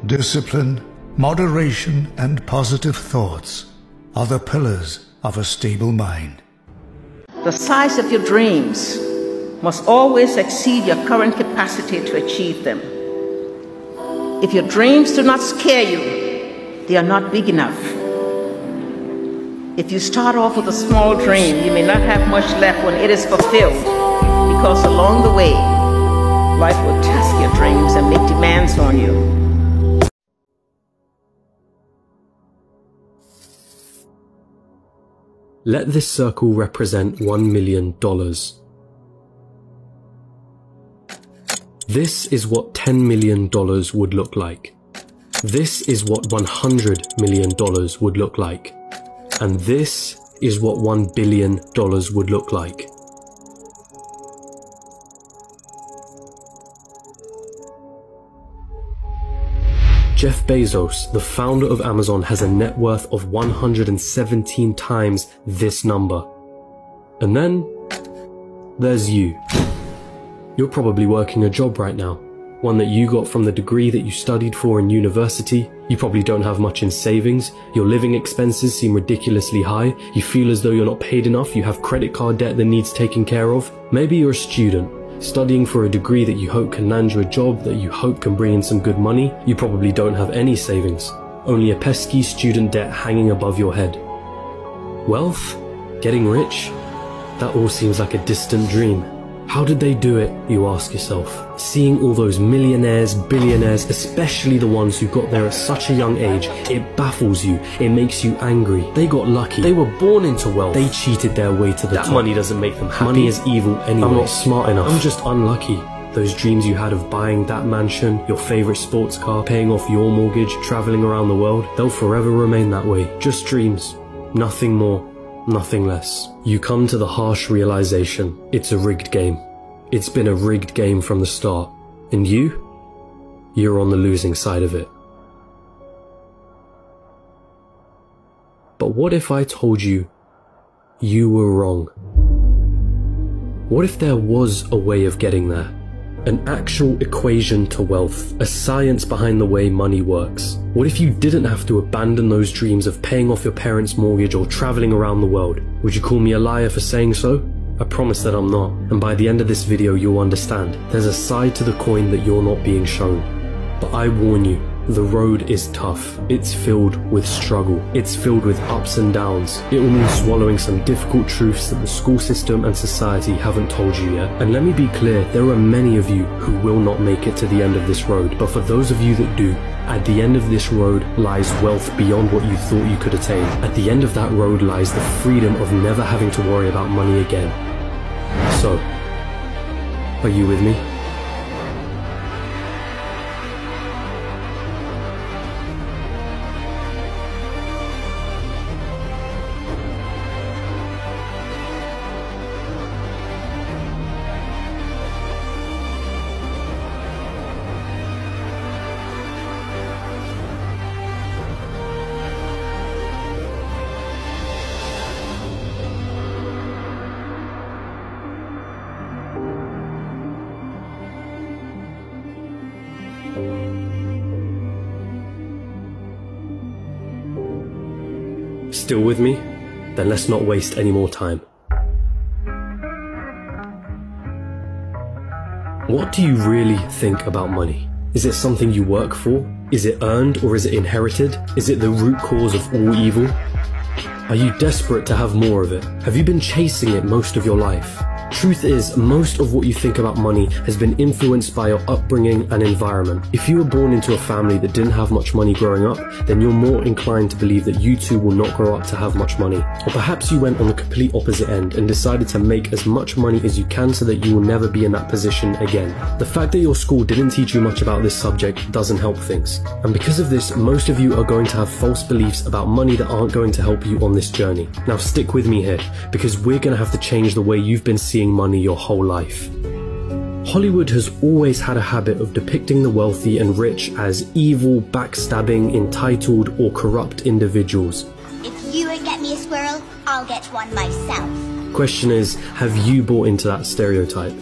Discipline, moderation, and positive thoughts are the pillars of a stable mind. The size of your dreams must always exceed your current capacity to achieve them. If your dreams do not scare you, they are not big enough. If you start off with a small dream, you may not have much left when it is fulfilled, because along the way, life will test your dreams and make demands on you. Let this circle represent $1 million. This is what $10 million would look like. This is what $100 million would look like. And this is what $1 billion would look like. Jeff Bezos, the founder of Amazon, has a net worth of 117 times this number. And then there's you. You're probably working a job right now, one that you got from the degree that you studied for in university. You probably don't have much in savings. Your living expenses seem ridiculously high. You feel as though you're not paid enough. You have credit card debt that needs taken care of. Maybe you're a student, studying for a degree that you hope can land you a job that you hope can bring in some good money. You probably don't have any savings, only a pesky student debt hanging above your head. Wealth? Getting rich? That all seems like a distant dream. How did they do it, you ask yourself? Seeing all those millionaires, billionaires, especially the ones who got there at such a young age, it baffles you, it makes you angry. They got lucky, they were born into wealth, they cheated their way to the top. Money doesn't make them happy. Money is evil anyway. I'm not smart enough, I'm just unlucky. Those dreams you had of buying that mansion, your favorite sports car, paying off your mortgage, traveling around the world, they'll forever remain that way. Just dreams, nothing more. Nothing less. You come to the harsh realization, it's a rigged game. It's been a rigged game from the start. And you're on the losing side of it. But what if I told you you were wrong? What if there was a way of getting there? An actual equation to wealth, a science behind the way money works. What if you didn't have to abandon those dreams of paying off your parents' mortgage or traveling around the world? Would you call me a liar for saying so? I promise that I'm not, and by the end of this video you'll understand. There's a side to the coin that you're not being shown. But I warn you, the road is tough. It's filled with struggle. It's filled with ups and downs. It will mean swallowing some difficult truths that the school system and society haven't told you yet. And let me be clear, there are many of you who will not make it to the end of this road. But for those of you that do, at the end of this road lies wealth beyond what you thought you could attain. At the end of that road lies the freedom of never having to worry about money again. So, are you with me? Still with me? Then let's not waste any more time. What do you really think about money? Is it something you work for? Is it earned or is it inherited? Is it the root cause of all evil? Are you desperate to have more of it? Have you been chasing it most of your life? Truth is, most of what you think about money has been influenced by your upbringing and environment. If you were born into a family that didn't have much money growing up, then you're more inclined to believe that you too will not grow up to have much money. Or perhaps you went on the complete opposite end and decided to make as much money as you can so that you will never be in that position again. The fact that your school didn't teach you much about this subject doesn't help things. And because of this, most of you are going to have false beliefs about money that aren't going to help you on this journey. Now stick with me here, because we're going to have to change the way you've been seeing money your whole life. Hollywood has always had a habit of depicting the wealthy and rich as evil, backstabbing, entitled, or corrupt individuals. If you won't get me a squirrel, I'll get one myself. Question is, have you bought into that stereotype?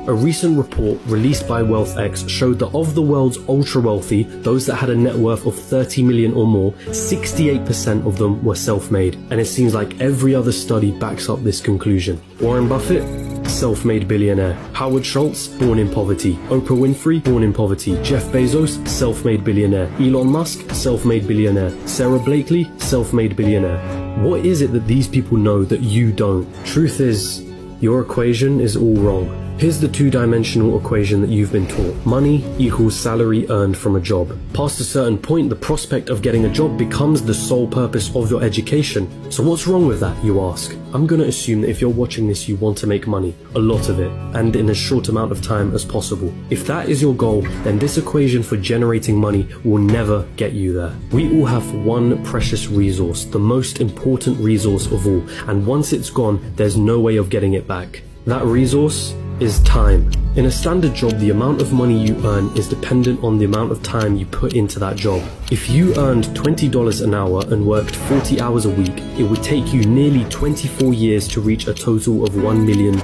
A recent report released by WealthX showed that of the world's ultra-wealthy, those that had a net worth of 30 million or more, 68% of them were self-made. And it seems like every other study backs up this conclusion. Warren Buffett? Self-made billionaire. Howard Schultz, born in poverty. Oprah Winfrey, born in poverty. Jeff Bezos, self-made billionaire. Elon Musk, self-made billionaire. Sarah Blakely, self-made billionaire. What is it that these people know that you don't? Truth is, your equation is all wrong. Here's the two-dimensional equation that you've been taught. Money equals salary earned from a job. Past a certain point, the prospect of getting a job becomes the sole purpose of your education. So what's wrong with that, you ask? I'm gonna assume that if you're watching this, you want to make money, a lot of it, and in as short amount of time as possible. If that is your goal, then this equation for generating money will never get you there. We all have one precious resource, the most important resource of all, and once it's gone, there's no way of getting it back. That resource is time. In a standard job, the amount of money you earn is dependent on the amount of time you put into that job. If you earned $20 an hour and worked 40 hours a week, it would take you nearly 24 years to reach a total of $1 million.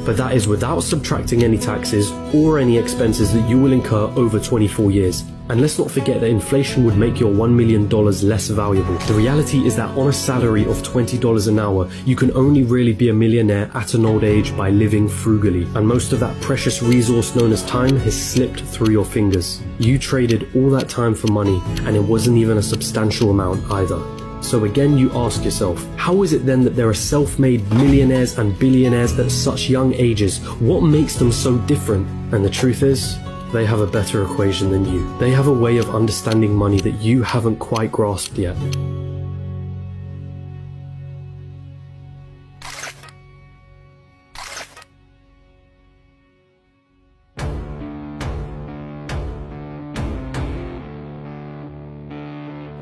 But that is without subtracting any taxes or any expenses that you will incur over 24 years. And let's not forget that inflation would make your $1 million less valuable. The reality is that on a salary of $20 an hour, you can only really be a millionaire at an old age by living frugally. And most of that precious resource known as time has slipped through your fingers. You traded all that time for money, and it wasn't even a substantial amount either. So again, you ask yourself, how is it then that there are self-made millionaires and billionaires at such young ages? What makes them so different? And the truth is, they have a better equation than you. They have a way of understanding money that you haven't quite grasped yet.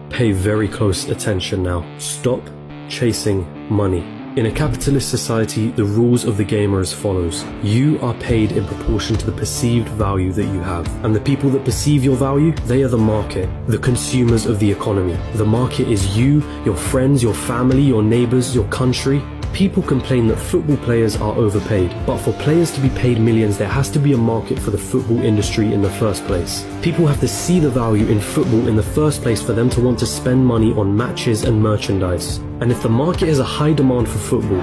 Pay very close attention now. Stop chasing money. In a capitalist society, the rules of the game are as follows. You are paid in proportion to the perceived value that you have. And the people that perceive your value, they are the market, the consumers of the economy. The market is you, your friends, your family, your neighbors, your country. People complain that football players are overpaid, but for players to be paid millions, there has to be a market for the football industry in the first place. People have to see the value in football in the first place for them to want to spend money on matches and merchandise. And if the market has a high demand for football,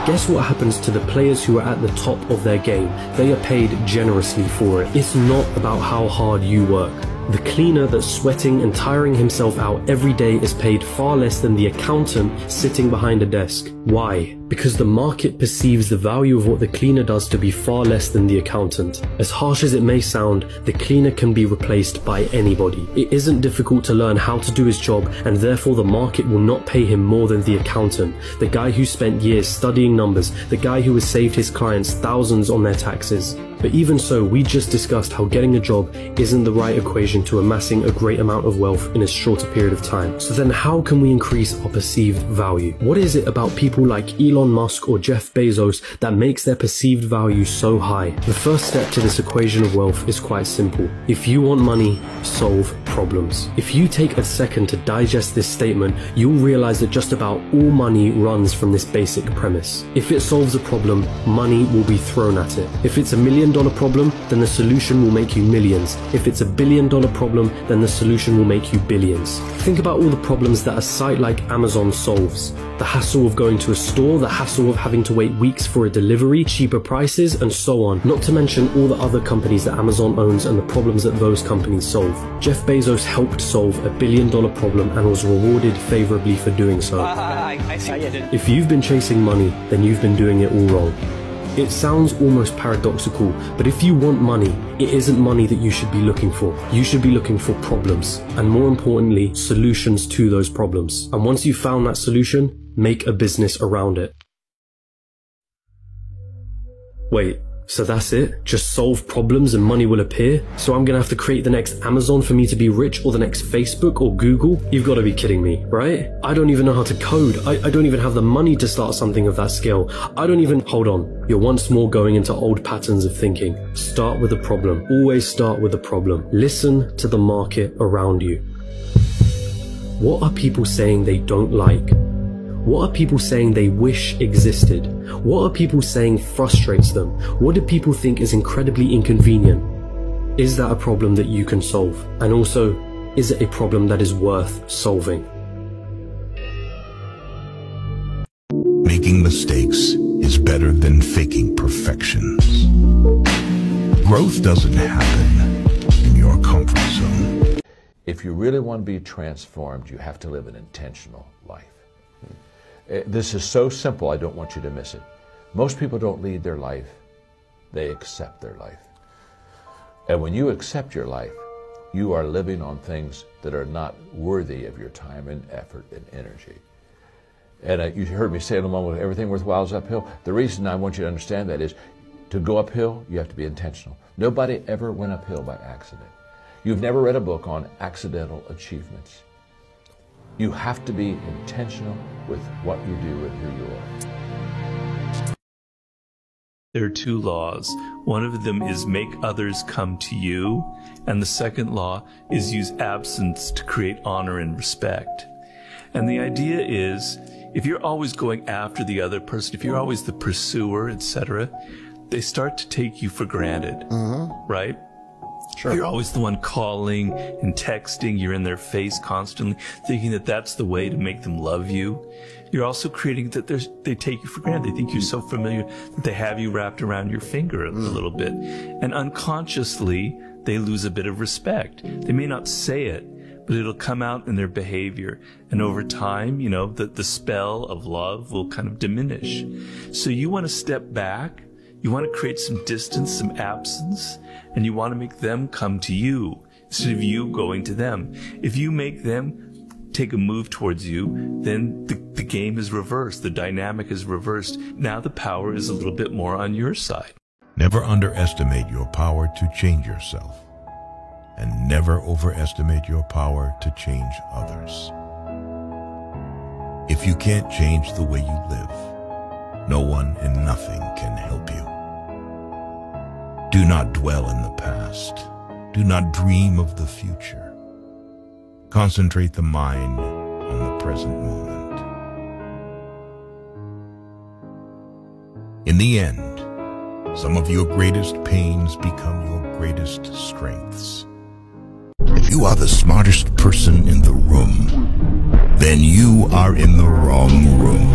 guess what happens to the players who are at the top of their game? They are paid generously for it. It's not about how hard you work. The cleaner that's sweating and tiring himself out every day is paid far less than the accountant sitting behind a desk. Why? Because the market perceives the value of what the cleaner does to be far less than the accountant. As harsh as it may sound, the cleaner can be replaced by anybody. It isn't difficult to learn how to do his job, and therefore the market will not pay him more than the accountant, the guy who spent years studying numbers, the guy who has saved his clients thousands on their taxes. But even so, we just discussed how getting a job isn't the right equation to amassing a great amount of wealth in a shorter period of time. So then how can we increase our perceived value? What is it about people like Elon Musk or Jeff Bezos that makes their perceived value so high? The first step to this equation of wealth is quite simple. If you want money, solve problems. If you take a second to digest this statement, you'll realize that just about all money runs from this basic premise. If it solves a problem, money will be thrown at it. If it's $1 million problem, then the solution will make you millions. If it's $1 billion problem, then the solution will make you billions. Think about all the problems that a site like Amazon solves. The hassle of going to a store, the hassle of having to wait weeks for a delivery, cheaper prices, and so on. Not to mention all the other companies that Amazon owns and the problems that those companies solve. Jeff Bezos helped solve $1 billion problem and was rewarded favorably for doing so. I see what you did. If you've been chasing money, then you've been doing it all wrong. It sounds almost paradoxical, but if you want money, it isn't money that you should be looking for. You should be looking for problems, and more importantly, solutions to those problems. And once you've found that solution, make a business around it. Wait, so that's it? Just solve problems and money will appear? So I'm gonna have to create the next Amazon for me to be rich, or the next Facebook or Google? You've got to be kidding me, right? I don't even know how to code. I don't even have the money to start something of that scale. Hold on. You're once more going into old patterns of thinking. Start with a problem. Always start with a problem. Listen to the market around you. What are people saying they don't like? What are people saying they wish existed? What are people saying frustrates them? What do people think is incredibly inconvenient? Is that a problem that you can solve? And also, is it a problem that is worth solving? Making mistakes is better than faking perfections. Growth doesn't happen in your comfort zone. If you really want to be transformed, you have to live an intentional life. This is so simple, I don't want you to miss it. Most people don't lead their life, they accept their life. And when you accept your life, you are living on things that are not worthy of your time and effort and energy. And you heard me say in a moment, everything worthwhile is uphill. The reason I want you to understand that is, to go uphill, you have to be intentional. Nobody ever went uphill by accident. You've never read a book on accidental achievements. You have to be intentional with what you do and who you are. There are two laws. One of them is make others come to you, and the second law is use absence to create honor and respect. And the idea is, if you're always going after the other person, if you're always the pursuer, etc., they start to take you for granted, right? Sure. You're always the one calling and texting. You're in their face constantly, thinking that that's the way to make them love you. You're also creating that they take you for granted. They think you're so familiar that they have you wrapped around your finger a little bit. And unconsciously, they lose a bit of respect. They may not say it, but it'll come out in their behavior. And over time, you know, the spell of love will kind of diminish. So you want to step back. You want to create some distance, some absence, and you want to make them come to you instead of you going to them. If you make them take a move towards you, then the game is reversed. The dynamic is reversed. Now the power is a little bit more on your side. Never underestimate your power to change yourself, and never overestimate your power to change others. If you can't change the way you live, no one and nothing can help you. Do not dwell in the past. Do not dream of the future. Concentrate the mind on the present moment. In the end, some of your greatest pains become your greatest strengths. If you are the smartest person in the room, then you are in the wrong room.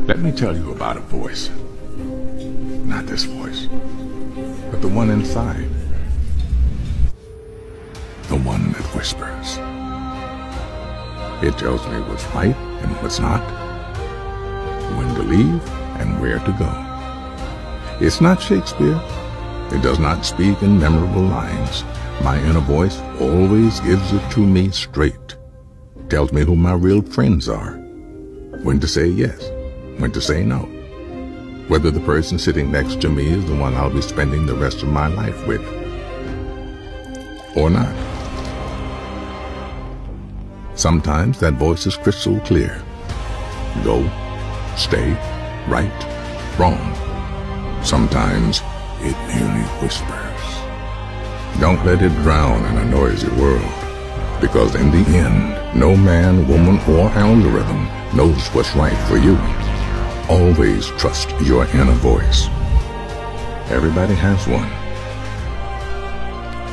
Let me tell you about a voice. Not this voice, but the one inside. The one that whispers. It tells me what's right and what's not, when to leave and where to go. It's not Shakespeare. It does not speak in memorable lines. My inner voice always gives it to me straight. Tells me who my real friends are. When to say yes, when to say no. Whether the person sitting next to me is the one I'll be spending the rest of my life with, or not. Sometimes that voice is crystal clear. Go, stay, right, wrong. Sometimes it merely whispers. Don't let it drown in a noisy world, because in the end, no man, woman, or algorithm knows what's right for you. Always trust your inner voice. Everybody has one.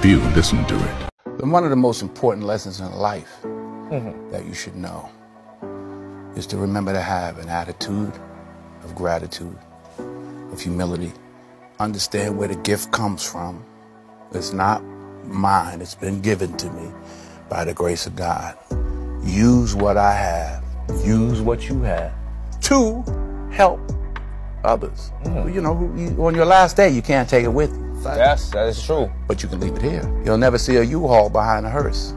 Few listen to it. And one of the most important lessons in life that you should know is to remember to have an attitude of gratitude, of humility. Understand where the gift comes from. It's not mine. It's been given to me by the grace of God. Use what I have. Use what you have to help others. You know, on your last day, you can't take it with you. Yes, that is true. But you can leave it here. You'll never see a U-Haul behind a hearse.